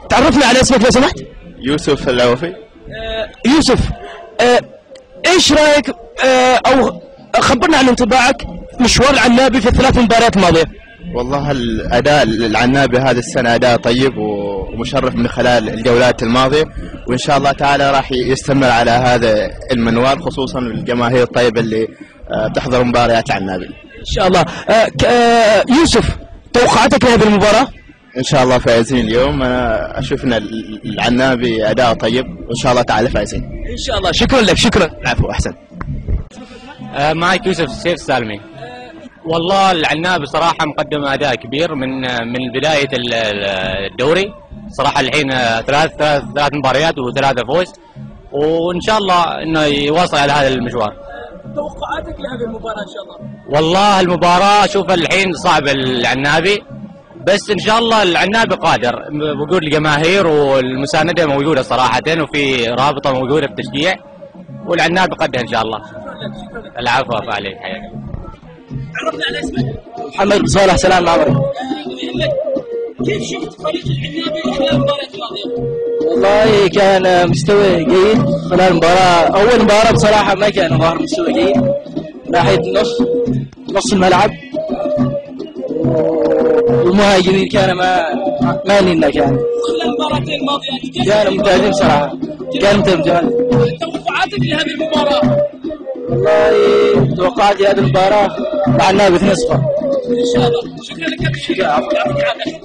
تعرفنا على اسمك لو سمحت؟ يوسف العوفي. يوسف، ايش رايك او خبرنا عن انطباعك مشوار العنابي في الثلاث مباريات الماضيه؟ والله الاداء العنابي هذا السنه اداء طيب ومشرف من خلال الجولات الماضيه، وان شاء الله تعالى راح يستمر على هذا المنوال، خصوصا الجماهير الطيبه اللي تحضر مباريات العنابي. ان شاء الله. يوسف، توقعاتك لهذه المباراه؟ ان شاء الله فايزين اليوم. انا اشوف ان العنابي اداء طيب وان شاء الله تعالى فايزين. ان شاء الله. شكرا لك. شكرا. العفو، احسن. معك يوسف السيف السالمي. والله العنابي صراحه مقدم اداء كبير من بدايه الدوري صراحه. الحين ثلاث مباريات وثلاثه فوز، وان شاء الله انه يواصل على هذا المشوار. توقعاتك لهذه المباراه ان شاء الله؟ والله المباراه اشوف الحين صعب العنابي، بس ان شاء الله العنابي قادر بوجود الجماهير والمسانده موجوده صراحه، وفي رابطه موجوده في التشجيع، والعنابي قادر ان شاء الله. العفو عليك، حياك. عرفنا على اسمك. محمد بن صالح سلام عمري. كيف شفت فريق العنابي خلال المباراه الماضيه؟ والله كان مستوى جيد خلال المباراة. أول مباراة بصراحة ما كان ظهر مستوى جيد من ناحية نص الملعب، والمهاجمين كان ما لنا. كان خلال المباراتين الماضيات كانوا ممتازين صراحة، كانوا ممتازين. توقعاتك لهذه المباراة؟ والله توقعت هذه المباراة العنابي 2-0 ان شاء الله. شكرا لك. شكرا. يعطيك العافية.